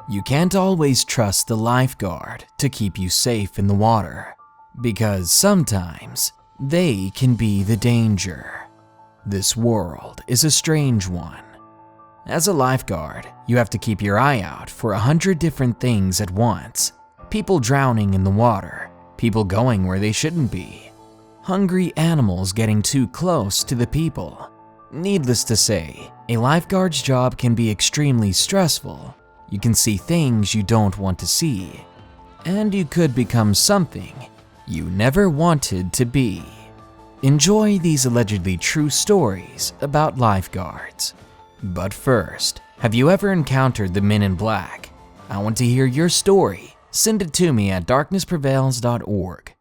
You can't always trust the lifeguard to keep you safe in the water, because sometimes they can be the danger. This world is a strange one. As a lifeguard, you have to keep your eye out for 100 different things at once. People drowning in the water, people going where they shouldn't be, hungry animals getting too close to the people. Needless to say, a lifeguard's job can be extremely stressful. You can see things you don't want to see, and you could become something you never wanted to be. Enjoy these allegedly true stories about lifeguards. But first, have you ever encountered the Men in Black? I want to hear your story. Send it to me at darknessprevails.org.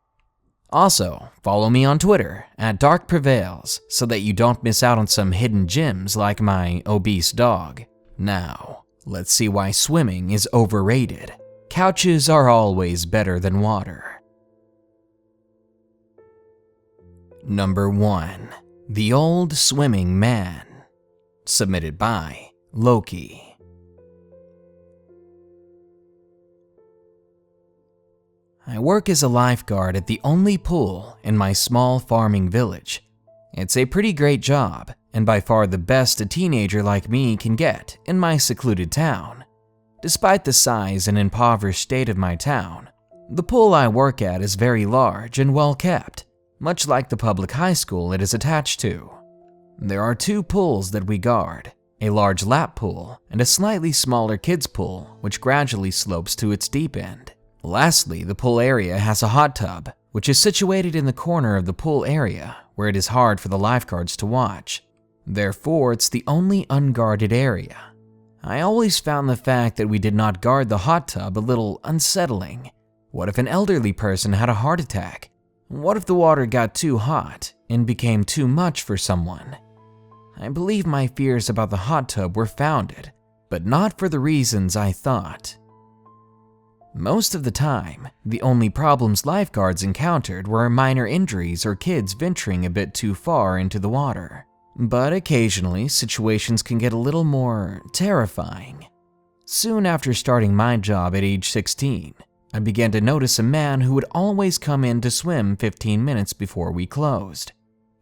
Also, follow me on Twitter at darkprevails so that you don't miss out on some hidden gems like my obese dog. Now, let's see why swimming is overrated. Couches are always better than water. Number 1. The Old Swimming Man. Submitted by Loki. I work as a lifeguard at the only pool in my small farming village. It's a pretty great job, and by far the best a teenager like me can get in my secluded town. Despite the size and impoverished state of my town, the pool I work at is very large and well kept, much like the public high school it is attached to. There are 2 pools that we guard, a large lap pool and a slightly smaller kids pool which gradually slopes to its deep end. Lastly, the pool area has a hot tub, which is situated in the corner of the pool area where it is hard for the lifeguards to watch. Therefore, it's the only unguarded area. I always found the fact that we did not guard the hot tub a little unsettling. What if an elderly person had a heart attack? What if the water got too hot and became too much for someone? I believe my fears about the hot tub were founded, but not for the reasons I thought. Most of the time, the only problems lifeguards encountered were minor injuries or kids venturing a bit too far into the water. But occasionally, situations can get a little more terrifying. Soon after starting my job at age 16, I began to notice a man who would always come in to swim 15 minutes before we closed.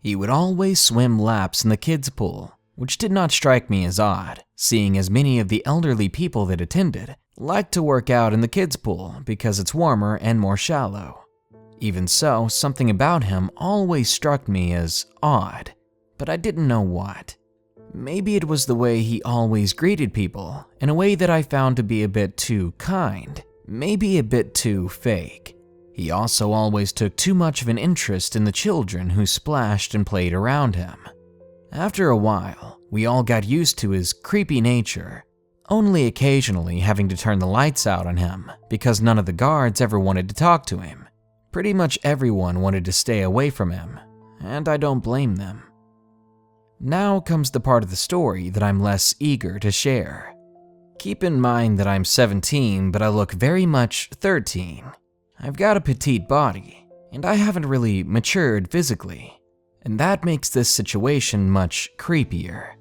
He would always swim laps in the kids' pool, which did not strike me as odd, seeing as many of the elderly people that attended liked to work out in the kids' pool because it's warmer and more shallow. Even so, something about him always struck me as odd, but I didn't know what. Maybe it was the way he always greeted people in a way that I found to be a bit too kind, maybe a bit too fake. He also always took too much of an interest in the children who splashed and played around him. After a while, we all got used to his creepy nature, only occasionally having to turn the lights out on him because none of the guards ever wanted to talk to him. Pretty much everyone wanted to stay away from him, and I don't blame them. Now comes the part of the story that I'm less eager to share. Keep in mind that I'm 17, but I look very much 13. I've got a petite body, and I haven't really matured physically, and that makes this situation much creepier.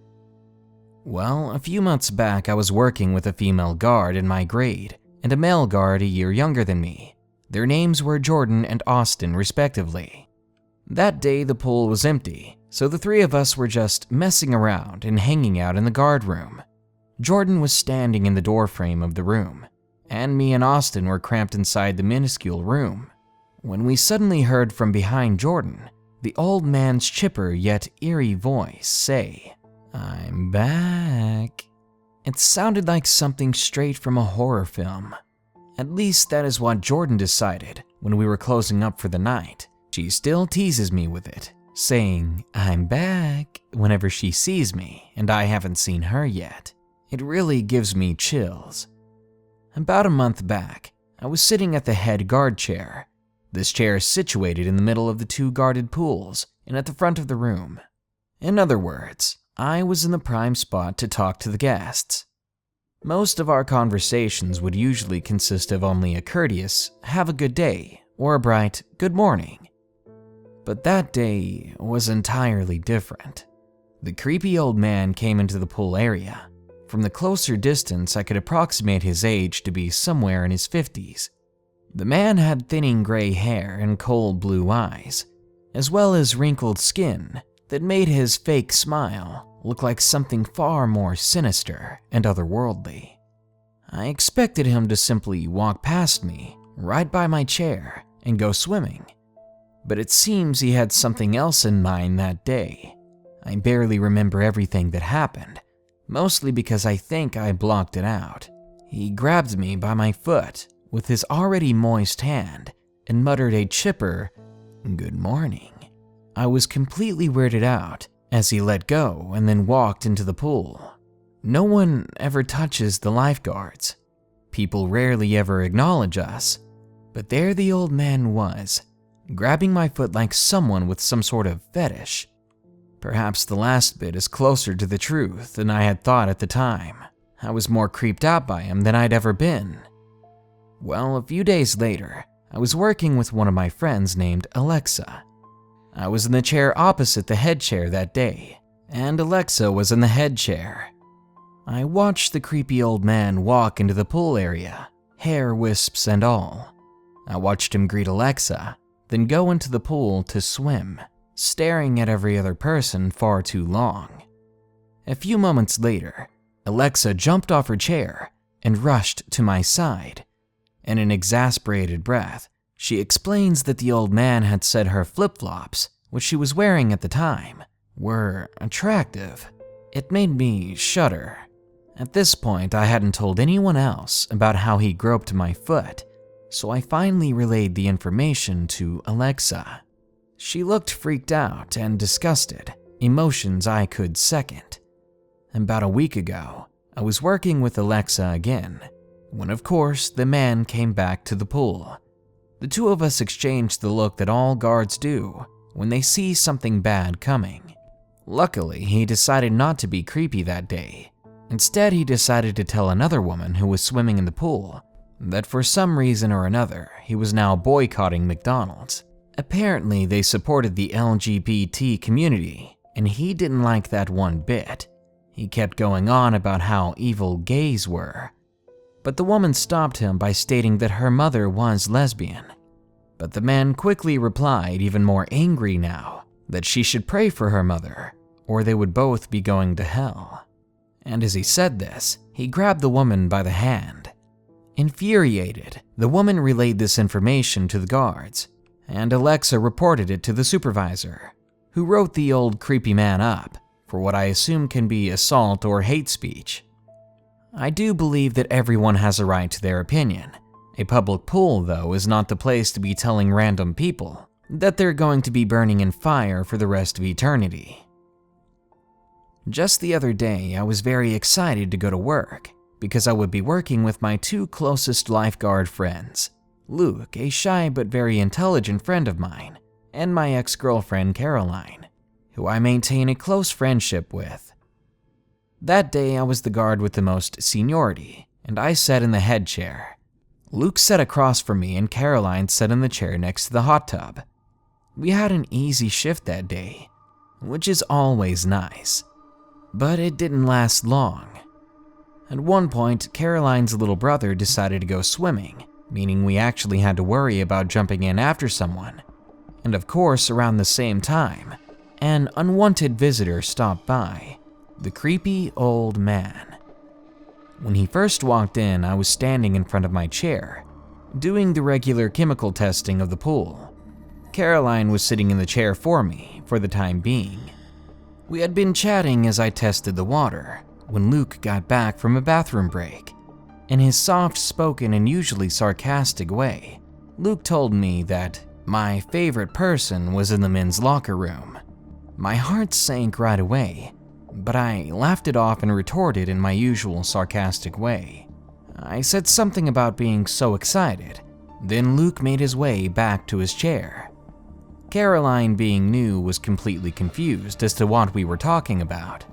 Well, a few months back I was working with a female guard in my grade and a male guard a year younger than me. Their names were Jordan and Austin respectively. That day the pool was empty, so the 3 of us were just messing around and hanging out in the guard room. Jordan was standing in the doorframe of the room, and me and Austin were cramped inside the minuscule room, when we suddenly heard from behind Jordan the old man's chipper yet eerie voice say, "I'm back." It sounded like something straight from a horror film. At least that is what Jordan decided when we were closing up for the night. She still teases me with it, saying, "I'm back," whenever she sees me and I haven't seen her yet. It really gives me chills. About a month back, I was sitting at the head guard chair. This chair is situated in the middle of the 2 guarded pools and at the front of the room. In other words, I was in the prime spot to talk to the guests. Most of our conversations would usually consist of only a courteous, "have a good day," or a bright, "good morning." But that day was entirely different. The creepy old man came into the pool area, From the closer distance, I could approximate his age to be somewhere in his 50s. The man had thinning gray hair and cold blue eyes, as well as wrinkled skin that made his fake smile look like something far more sinister and otherworldly. I expected him to simply walk past me, right by my chair, and go swimming. But it seems he had something else in mind that day. I barely remember everything that happened, mostly because I think I blocked it out. He grabbed me by my foot with his already moist hand and muttered a chipper, "Good morning." I was completely weirded out as he let go and then walked into the pool. No one ever touches the lifeguards. People rarely ever acknowledge us, but there the old man was, grabbing my foot like someone with some sort of fetish. Perhaps the last bit is closer to the truth than I had thought at the time. I was more creeped out by him than I'd ever been. Well, a few days later, I was working with one of my friends named Alexa. I was in the chair opposite the head chair that day, and Alexa was in the head chair. I watched the creepy old man walk into the pool area, hair wisps and all. I watched him greet Alexa, then go into the pool to swim, staring at every other person far too long. A few moments later, Alexa jumped off her chair and rushed to my side. In an exasperated breath, she explains that the old man had said her flip-flops, which she was wearing at the time, were attractive. It made me shudder. At this point, I hadn't told anyone else about how he groped my foot, so I finally relayed the information to Alexa. She looked freaked out and disgusted, emotions I could second. About a week ago, I was working with Alexa again, when of course the man came back to the pool. The two of us exchanged the look that all guards do when they see something bad coming. Luckily, he decided not to be creepy that day. Instead, he decided to tell another woman who was swimming in the pool that for some reason or another, he was now boycotting McDonald's. Apparently, they supported the LGBT community, and he didn't like that one bit. He kept going on about how evil gays were. But the woman stopped him by stating that her mother was lesbian. But the man quickly replied, even more angry now, that she should pray for her mother, or they would both be going to hell. And as he said this, he grabbed the woman by the hand. Infuriated, the woman relayed this information to the guards, and Alexa reported it to the supervisor, who wrote the old creepy man up for what I assume can be assault or hate speech. I do believe that everyone has a right to their opinion. A public pool, though, is not the place to be telling random people that they're going to be burning in fire for the rest of eternity. Just the other day, I was very excited to go to work because I would be working with my two closest lifeguard friends, Luke, a shy but very intelligent friend of mine, and my ex-girlfriend Caroline, who I maintain a close friendship with. That day, I was the guard with the most seniority, and I sat in the head chair. Luke sat across from me and Caroline sat in the chair next to the hot tub. We had an easy shift that day, which is always nice. But it didn't last long. At one point, Caroline's little brother decided to go swimming, meaning we actually had to worry about jumping in after someone. And of course, around the same time, an unwanted visitor stopped by, the creepy old man. When he first walked in, I was standing in front of my chair, doing the regular chemical testing of the pool. Caroline was sitting in the chair for me for the time being. We had been chatting as I tested the water when Luke got back from a bathroom break. In his soft-spoken and usually sarcastic way, Luke told me that my favorite person was in the men's locker room. My heart sank right away, but I laughed it off and retorted in my usual sarcastic way. I said something about being so excited, then Luke made his way back to his chair. Caroline, being new, was completely confused as to what we were talking about.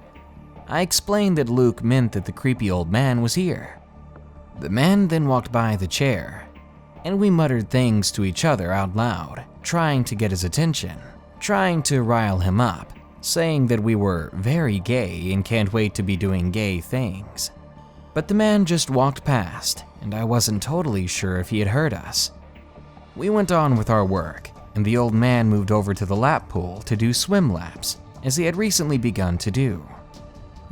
I explained that Luke meant that the creepy old man was here. The man then walked by the chair, and we muttered things to each other out loud, trying to get his attention, trying to rile him up, saying that we were very gay and can't wait to be doing gay things. But the man just walked past, and I wasn't totally sure if he had heard us. We went on with our work, and the old man moved over to the lap pool to do swim laps, as he had recently begun to do.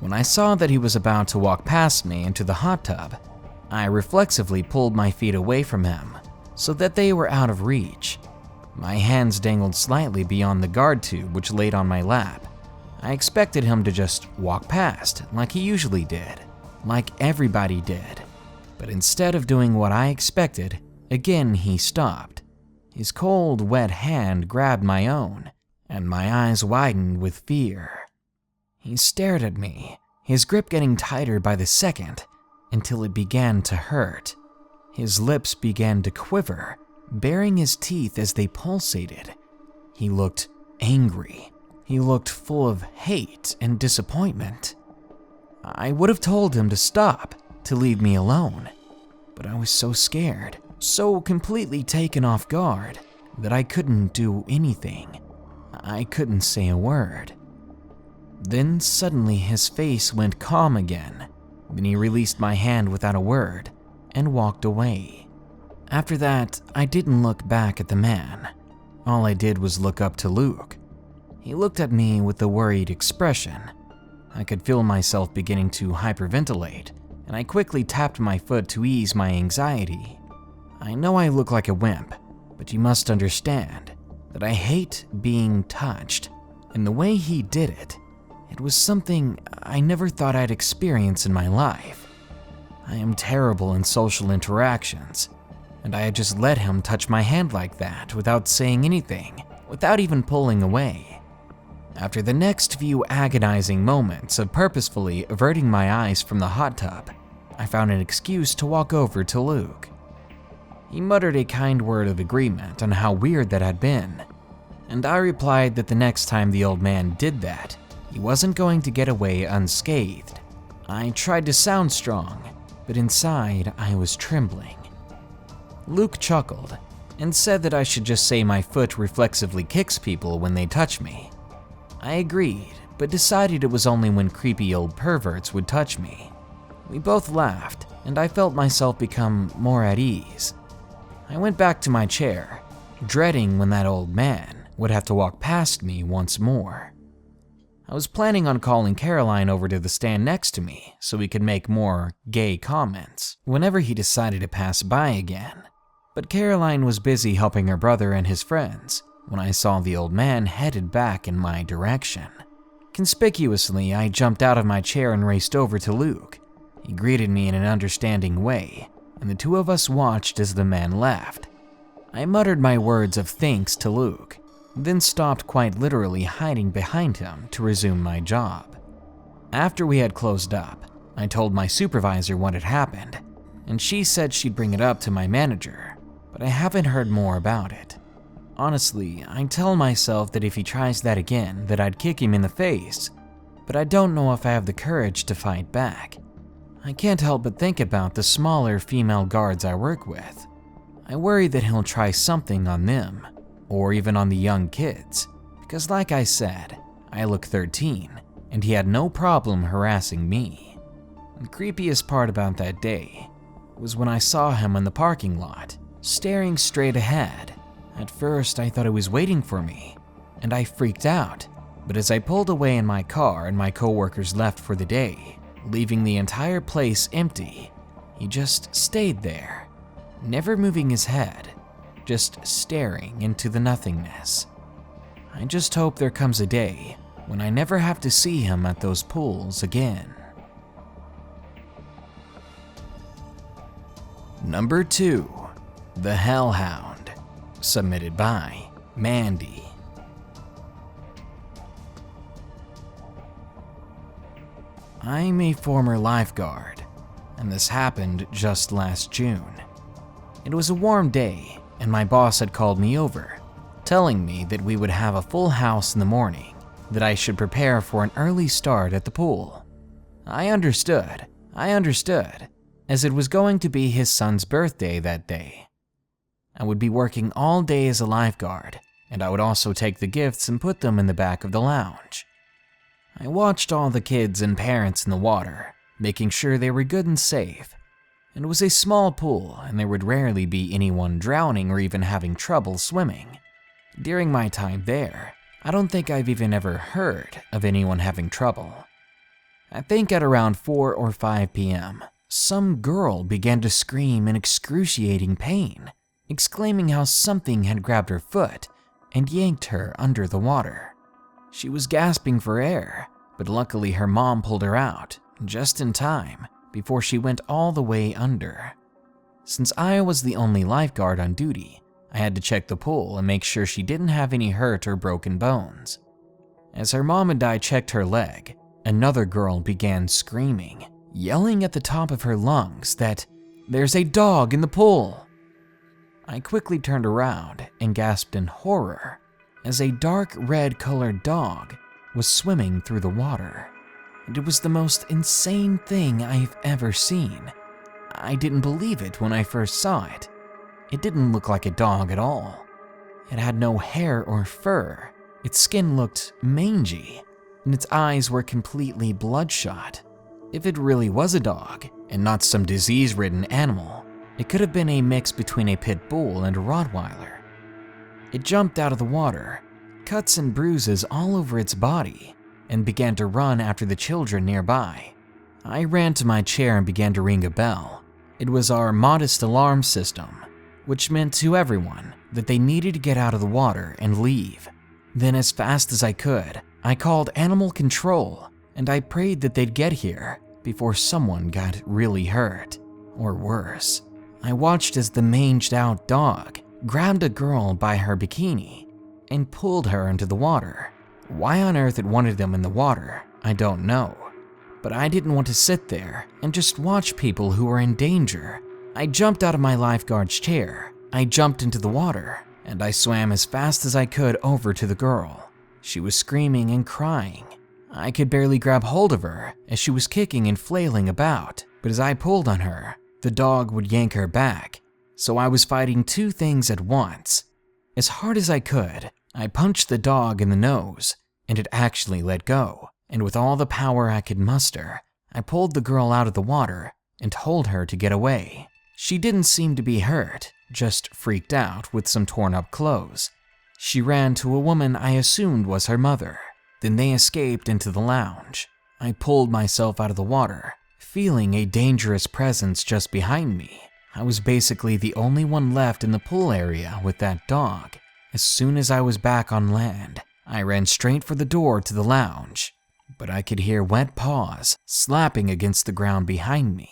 When I saw that he was about to walk past me into the hot tub, I reflexively pulled my feet away from him so that they were out of reach. My hands dangled slightly beyond the guard tube which laid on my lap. I expected him to just walk past like he usually did, like everybody did. But instead of doing what I expected, again he stopped. His cold, wet hand grabbed my own, and my eyes widened with fear. He stared at me, his grip getting tighter by the second, until it began to hurt. His lips began to quiver, baring his teeth as they pulsated. He looked angry. He looked full of hate and disappointment. I would have told him to stop, to leave me alone, but I was so scared, so completely taken off guard, that I couldn't do anything. I couldn't say a word. Then suddenly his face went calm again. Then he released my hand without a word and walked away. After that, I didn't look back at the man. All I did was look up to Luke. He looked at me with a worried expression. I could feel myself beginning to hyperventilate, and I quickly tapped my foot to ease my anxiety. I know I look like a wimp, but you must understand that I hate being touched, and the way he did it, it was something I never thought I'd experience in my life. I am terrible in social interactions, and I had just let him touch my hand like that without saying anything, without even pulling away. After the next few agonizing moments of purposefully averting my eyes from the hot tub, I found an excuse to walk over to Luke. He muttered a kind word of agreement on how weird that had been, and I replied that the next time the old man did that, he wasn't going to get away unscathed. I tried to sound strong, but inside I was trembling. Luke chuckled and said that I should just say my foot reflexively kicks people when they touch me. I agreed, but decided it was only when creepy old perverts would touch me. We both laughed, and I felt myself become more at ease. I went back to my chair, dreading when that old man would have to walk past me once more. I was planning on calling Caroline over to the stand next to me so we could make more gay comments whenever he decided to pass by again. But Caroline was busy helping her brother and his friends when I saw the old man headed back in my direction. Conspicuously, I jumped out of my chair and raced over to Luke. He greeted me in an understanding way, and the two of us watched as the man left. I muttered my words of thanks to Luke, then stopped quite literally hiding behind him to resume my job. After we had closed up, I told my supervisor what had happened, and she said she'd bring it up to my manager, but I haven't heard more about it. Honestly, I tell myself that if he tries that again, that I'd kick him in the face, but I don't know if I have the courage to fight back. I can't help but think about the smaller female guards I work with. I worry that he'll try something on them, or even on the young kids, because like I said, I look 13, and he had no problem harassing me. The creepiest part about that day was when I saw him in the parking lot, staring straight ahead. At first, I thought he was waiting for me, and I freaked out, but as I pulled away in my car and my coworkers left for the day, leaving the entire place empty, he just stayed there, never moving his head, just staring into the nothingness. I just hope there comes a day when I never have to see him at those pools again. Number 2, The Hellhound, submitted by Mandy. I'm a former lifeguard, and this happened just last June. It was a warm day, and my boss had called me over, telling me that we would have a full house in the morning, that I should prepare for an early start at the pool. I understood, as it was going to be his son's birthday that day. I would be working all day as a lifeguard, and I would also take the gifts and put them in the back of the lounge. I watched all the kids and parents in the water, making sure they were good and safe. It was a small pool, and there would rarely be anyone drowning or even having trouble swimming. During my time there, I don't think I've even ever heard of anyone having trouble. I think at around 4 or 5 p.m., some girl began to scream in excruciating pain, exclaiming how something had grabbed her foot and yanked her under the water. She was gasping for air, but luckily her mom pulled her out just in time before she went all the way under. Since I was the only lifeguard on duty, I had to check the pool and make sure she didn't have any hurt or broken bones. As her mom and I checked her leg, another girl began screaming, yelling at the top of her lungs that there's a dog in the pool. I quickly turned around and gasped in horror as a dark red colored dog was swimming through the water. And it was the most insane thing I've ever seen. I didn't believe it when I first saw it. It didn't look like a dog at all. It had no hair or fur. Its skin looked mangy, and its eyes were completely bloodshot. If it really was a dog, and not some disease-ridden animal, it could have been a mix between a pit bull and a Rottweiler. It jumped out of the water, cuts and bruises all over its body, and began to run after the children nearby. I ran to my chair and began to ring a bell. It was our modest alarm system, which meant to everyone that they needed to get out of the water and leave. Then as fast as I could, I called animal control, and I prayed that they'd get here before someone got really hurt, or worse. I watched as the manged-out dog grabbed a girl by her bikini and pulled her into the water. Why on earth it wanted them in the water, I don't know. But I didn't want to sit there and just watch people who were in danger. I jumped out of my lifeguard's chair, I jumped into the water, and I swam as fast as I could over to the girl. She was screaming and crying. I could barely grab hold of her as she was kicking and flailing about, but as I pulled on her, the dog would yank her back. So I was fighting two things at once. As hard as I could, I punched the dog in the nose, and it actually let go. And with all the power I could muster, I pulled the girl out of the water and told her to get away. She didn't seem to be hurt, just freaked out with some torn up clothes. She ran to a woman I assumed was her mother. Then they escaped into the lounge. I pulled myself out of the water, feeling a dangerous presence just behind me. I was basically the only one left in the pool area with that dog. As soon as I was back on land, I ran straight for the door to the lounge. But I could hear wet paws slapping against the ground behind me,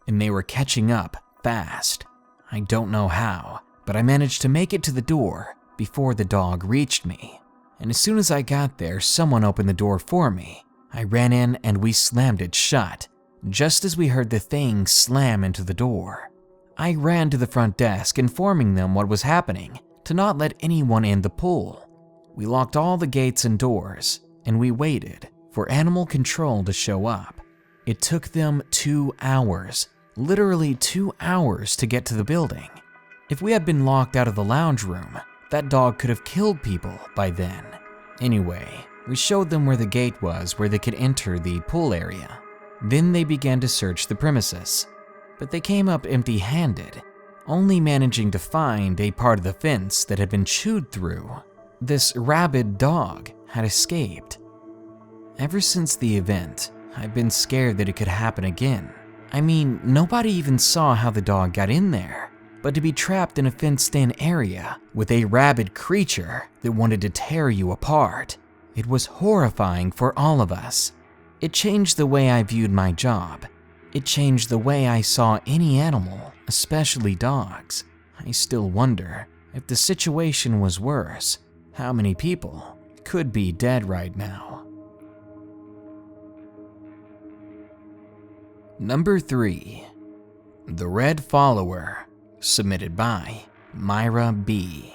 and they were catching up fast. I don't know how, but I managed to make it to the door before the dog reached me. And as soon as I got there, someone opened the door for me. I ran in and we slammed it shut, just as we heard the thing slam into the door. I ran to the front desk, informing them what was happening, to not let anyone in the pool. We locked all the gates and doors, and we waited for animal control to show up. It took them 2 hours, literally 2 hours to get to the building. If we had been locked out of the lounge room, that dog could have killed people by then. Anyway, we showed them where the gate was where they could enter the pool area. Then they began to search the premises, but they came up empty-handed, only managing to find a part of the fence that had been chewed through. This rabid dog had escaped. Ever since the event, I've been scared that it could happen again. I mean, nobody even saw how the dog got in there, but to be trapped in a fenced-in area with a rabid creature that wanted to tear you apart, it was horrifying for all of us. It changed the way I viewed my job. It changed the way I saw any animal, especially dogs. I still wonder, if the situation was worse, how many people could be dead right now. Number 3. The Red Follower, submitted by Mira B.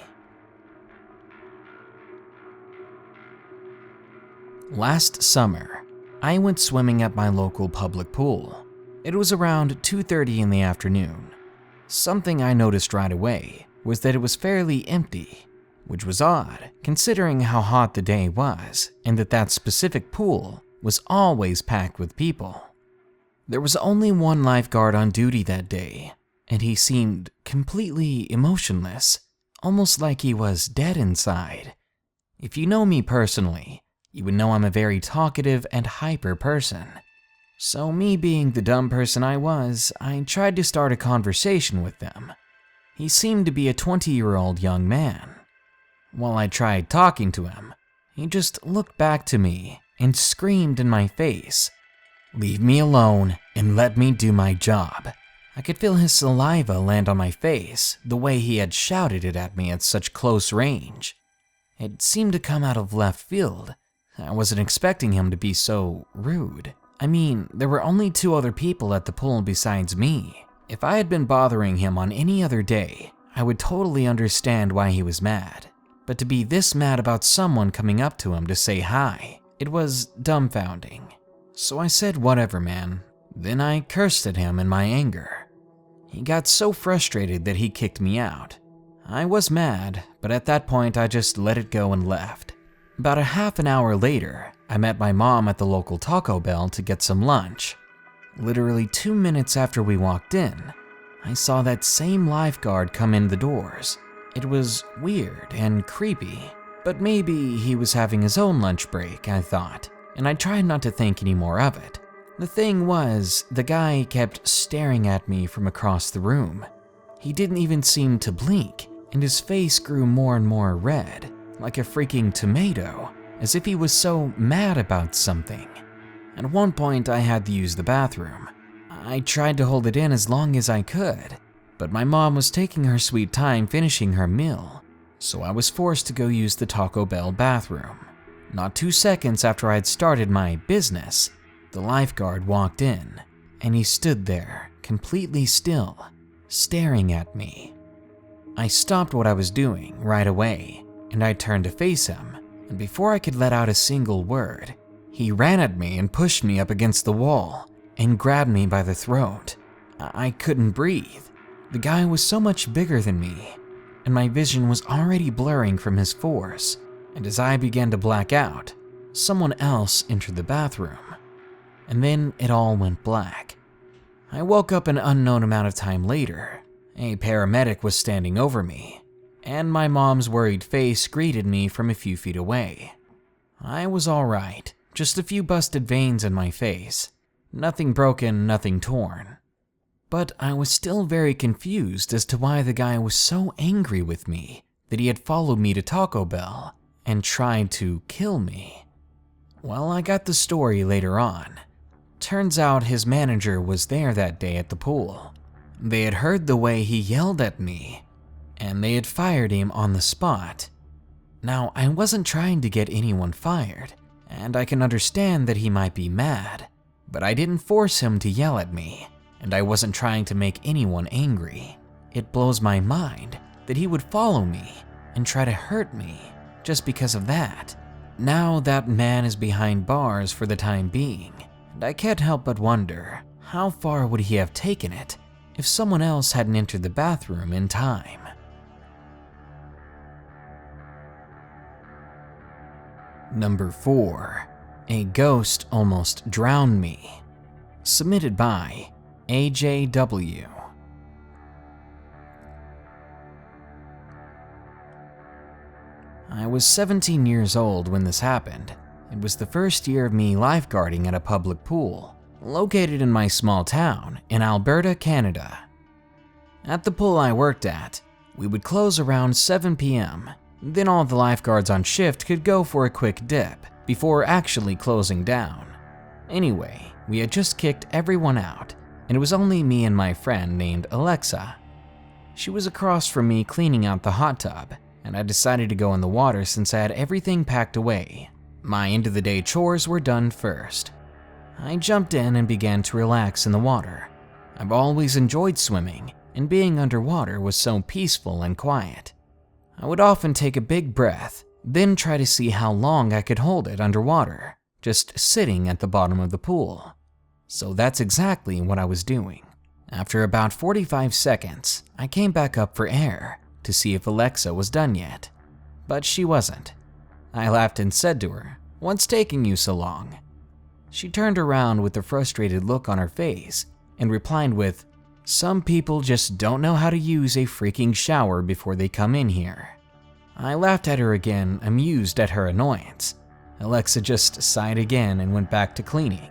Last summer, I went swimming at my local public pool. It was around 2:30 in the afternoon. Something I noticed right away was that it was fairly empty, which was odd considering how hot the day was and that specific pool was always packed with people. There was only one lifeguard on duty that day, and he seemed completely emotionless, almost like he was dead inside. If you know me personally, you would know I'm a very talkative and hyper person. So me being the dumb person I was, I tried to start a conversation with them. He seemed to be a 20-year-old young man. While I tried talking to him, he just looked back to me and screamed in my face, "Leave me alone and let me do my job." I could feel his saliva land on my face the way he had shouted it at me at such close range. It seemed to come out of left field. I wasn't expecting him to be so rude. I mean, there were only 2 other people at the pool besides me. If I had been bothering him on any other day, I would totally understand why he was mad. But to be this mad about someone coming up to him to say hi, it was dumbfounding. So I said, "Whatever, man." Then I cursed at him in my anger. He got so frustrated that he kicked me out. I was mad, but at that point I just let it go and left. About a half an hour later, I met my mom at the local Taco Bell to get some lunch. Literally 2 minutes after we walked in, I saw that same lifeguard come in the doors. It was weird and creepy, but maybe he was having his own lunch break, I thought, and I tried not to think any more of it. The thing was, the guy kept staring at me from across the room. He didn't even seem to blink, and his face grew more and more red, like a freaking tomato, as if he was so mad about something. At one point, I had to use the bathroom. I tried to hold it in as long as I could, but my mom was taking her sweet time finishing her meal, so I was forced to go use the Taco Bell bathroom. Not 2 seconds after I had started my business, the lifeguard walked in, and he stood there, completely still, staring at me. I stopped what I was doing right away, and I turned to face him, and before I could let out a single word, he ran at me and pushed me up against the wall and grabbed me by the throat. I couldn't breathe. The guy was so much bigger than me, and my vision was already blurring from his force, and as I began to black out, someone else entered the bathroom. And then it all went black. I woke up an unknown amount of time later. A paramedic was standing over me, and my mom's worried face greeted me from a few feet away. I was all right, just a few busted veins in my face. Nothing broken, nothing torn. But I was still very confused as to why the guy was so angry with me that he had followed me to Taco Bell and tried to kill me. Well, I got the story later on. Turns out his manager was there that day at the pool. They had heard the way he yelled at me, and they had fired him on the spot. Now, I wasn't trying to get anyone fired, and I can understand that he might be mad, but I didn't force him to yell at me, and I wasn't trying to make anyone angry. It blows my mind that he would follow me and try to hurt me just because of that. Now that man is behind bars for the time being, and I can't help but wonder, how far would he have taken it if someone else hadn't entered the bathroom in time? Number 4. A ghost almost drowned me. Submitted by Ajay W. I was 17 years old when this happened. It was the first year of me lifeguarding at a public pool, located in my small town in Alberta, Canada. At the pool I worked at, we would close around 7 p.m. Then all the lifeguards on shift could go for a quick dip before actually closing down. Anyway, we had just kicked everyone out, and it was only me and my friend named Alexa. She was across from me cleaning out the hot tub, and I decided to go in the water since I had everything packed away. My end-of-the-day chores were done first. I jumped in and began to relax in the water. I've always enjoyed swimming, and being underwater was so peaceful and quiet. I would often take a big breath, then try to see how long I could hold it underwater, just sitting at the bottom of the pool. So that's exactly what I was doing. After about 45 seconds, I came back up for air to see if Alexa was done yet, but she wasn't. I laughed and said to her, "What's taking you so long?" She turned around with a frustrated look on her face and replied with, "Some people just don't know how to use a freaking shower before they come in here." I laughed at her again, amused at her annoyance. Alexa just sighed again and went back to cleaning.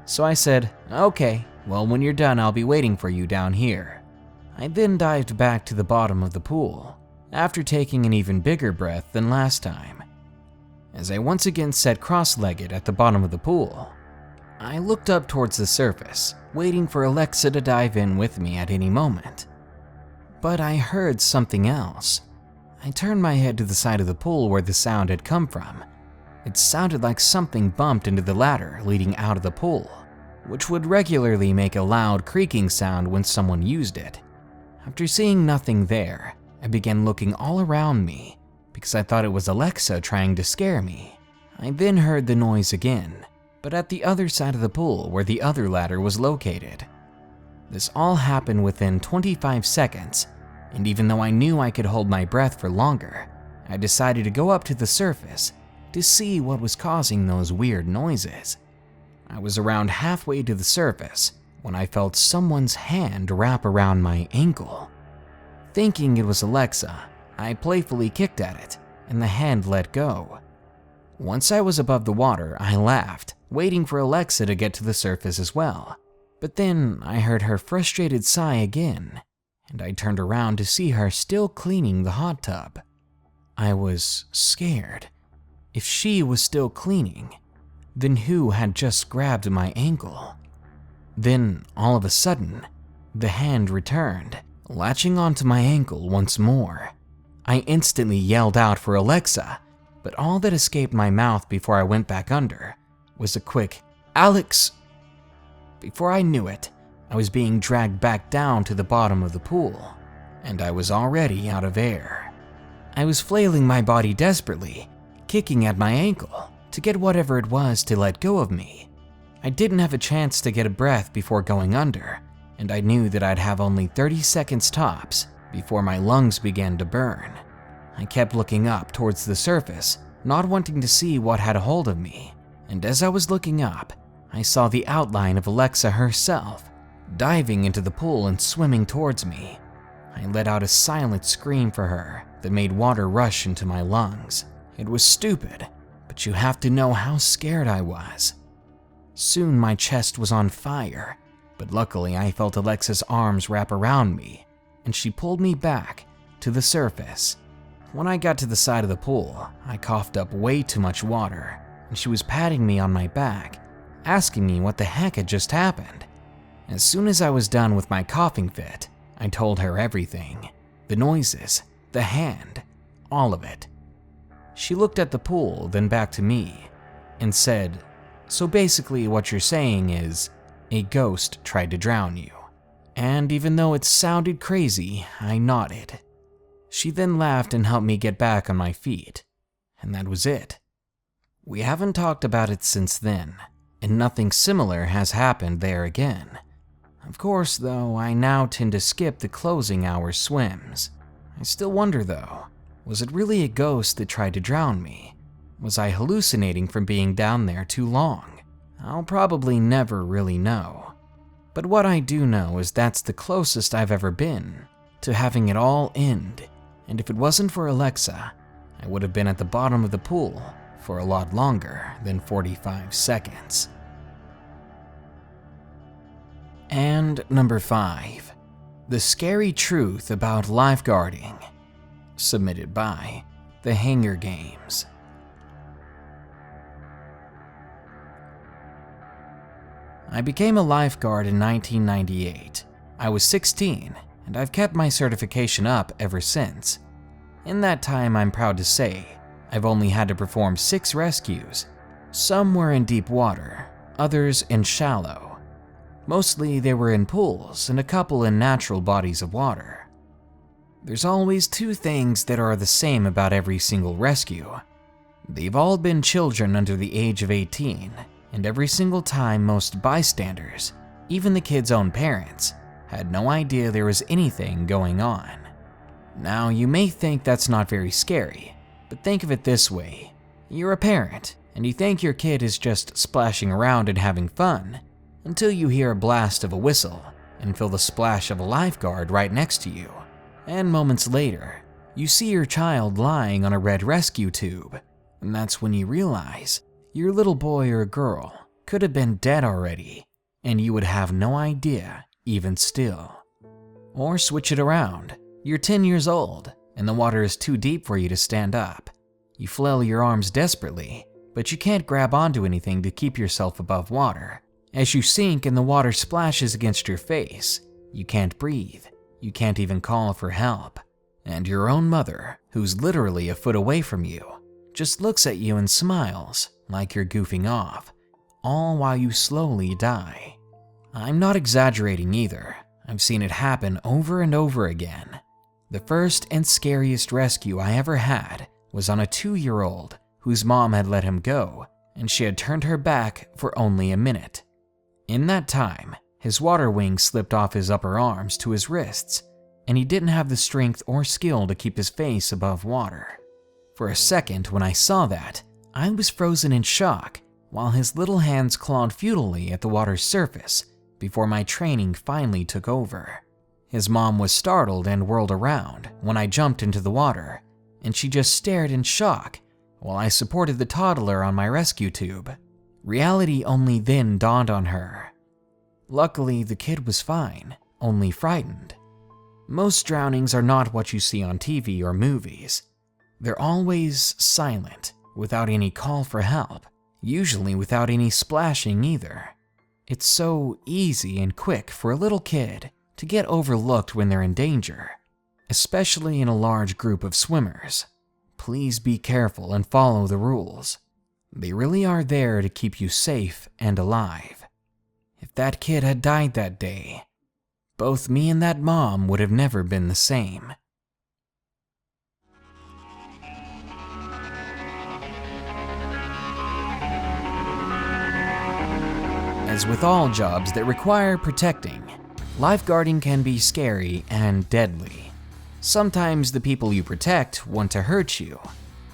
So I said, "Okay, well, when you're done, I'll be waiting for you down here." I then dived back to the bottom of the pool, after taking an even bigger breath than last time. As I once again sat cross-legged at the bottom of the pool, I looked up towards the surface, waiting for Alexa to dive in with me at any moment. But I heard something else. I turned my head to the side of the pool where the sound had come from. It sounded like something bumped into the ladder leading out of the pool, which would regularly make a loud creaking sound when someone used it. After seeing nothing there, I began looking all around me because I thought it was Alexa trying to scare me. I then heard the noise again, but at the other side of the pool where the other ladder was located. This all happened within 25 seconds, and even though I knew I could hold my breath for longer, I decided to go up to the surface to see what was causing those weird noises. I was around halfway to the surface when I felt someone's hand wrap around my ankle. Thinking it was Alexa, I playfully kicked at it, and the hand let go. Once I was above the water, I laughed, waiting for Alexa to get to the surface as well. But then I heard her frustrated sigh again, and I turned around to see her still cleaning the hot tub. I was scared. If she was still cleaning, then who had just grabbed my ankle? Then, all of a sudden, the hand returned, latching onto my ankle once more. I instantly yelled out for Alexa, but all that escaped my mouth before I went back under was a quick, "Alex!" Before I knew it, I was being dragged back down to the bottom of the pool, and I was already out of air. I was flailing my body desperately, kicking at my ankle to get whatever it was to let go of me. I didn't have a chance to get a breath before going under, and I knew that I'd have only 30 seconds tops before my lungs began to burn. I kept looking up towards the surface, not wanting to see what had a hold of me, and as I was looking up, I saw the outline of Alexa herself, diving into the pool and swimming towards me. I let out a silent scream for her that made water rush into my lungs. It was stupid, but you have to know how scared I was. Soon my chest was on fire, but luckily I felt Alexa's arms wrap around me, and she pulled me back to the surface. When I got to the side of the pool, I coughed up way too much water, and she was patting me on my back, asking me what the heck had just happened. As soon as I was done with my coughing fit, I told her everything. The noises, the hand, all of it. She looked at the pool, then back to me, and said, "So basically what you're saying is, a ghost tried to drown you." And even though it sounded crazy, I nodded. She then laughed and helped me get back on my feet, and that was it. We haven't talked about it since then, and nothing similar has happened there again. Of course, though, I now tend to skip the closing hour swims. I still wonder though, was it really a ghost that tried to drown me? Was I hallucinating from being down there too long? I'll probably never really know. But what I do know is that's the closest I've ever been to having it all end, and if it wasn't for Alexa, I would have been at the bottom of the pool for a lot longer than 45 seconds. And number 5, the scary truth about lifeguarding, submitted by TheHangerGames. I became a lifeguard in 1998. I was 16, and I've kept my certification up ever since. In that time, I'm proud to say, I've only had to perform 6 rescues. Some were in deep water, others in shallow. Mostly they were in pools and a couple in natural bodies of water. There's always 2 things that are the same about every single rescue. They've all been children under the age of 18, and every single time most bystanders, even the kids' own parents, had no idea there was anything going on. Now, you may think that's not very scary, but think of it this way. You're a parent, and you think your kid is just splashing around and having fun, until you hear a blast of a whistle and feel the splash of a lifeguard right next to you. And moments later, you see your child lying on a red rescue tube, and that's when you realize your little boy or girl could have been dead already, and you would have no idea even still. Or switch it around, you're 10 years old, and the water is too deep for you to stand up. You flail your arms desperately, but you can't grab onto anything to keep yourself above water. As you sink and the water splashes against your face, you can't breathe, you can't even call for help. And your own mother, who's literally a foot away from you, just looks at you and smiles like you're goofing off, all while you slowly die. I'm not exaggerating either. I've seen it happen over and over again. The first and scariest rescue I ever had was on a 2-year-old whose mom had let him go, and she had turned her back for only a minute. In that time, his water wing slipped off his upper arms to his wrists, and he didn't have the strength or skill to keep his face above water. For a second, when I saw that, I was frozen in shock while his little hands clawed futilely at the water's surface before my training finally took over. His mom was startled and whirled around when I jumped into the water, and she just stared in shock while I supported the toddler on my rescue tube. Reality only then dawned on her. Luckily, the kid was fine, only frightened. Most drownings are not what you see on TV or movies. They're always silent, without any call for help, usually without any splashing either. It's so easy and quick for a little kid to get overlooked when they're in danger, especially in a large group of swimmers. Please be careful and follow the rules. They really are there to keep you safe and alive. If that kid had died that day, both me and that mom would have never been the same. As with all jobs that require protecting, lifeguarding can be scary and deadly. Sometimes the people you protect want to hurt you.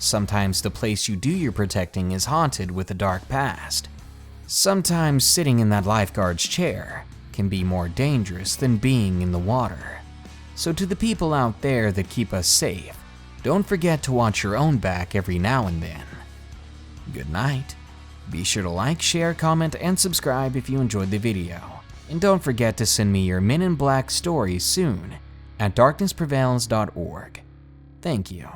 Sometimes the place you do your protecting is haunted with a dark past. Sometimes sitting in that lifeguard's chair can be more dangerous than being in the water. So to the people out there that keep us safe, don't forget to watch your own back every now and then. Good night. Be sure to like, share, comment, and subscribe if you enjoyed the video. And don't forget to send me your Men in Black stories soon at darknessprevails.org. Thank you.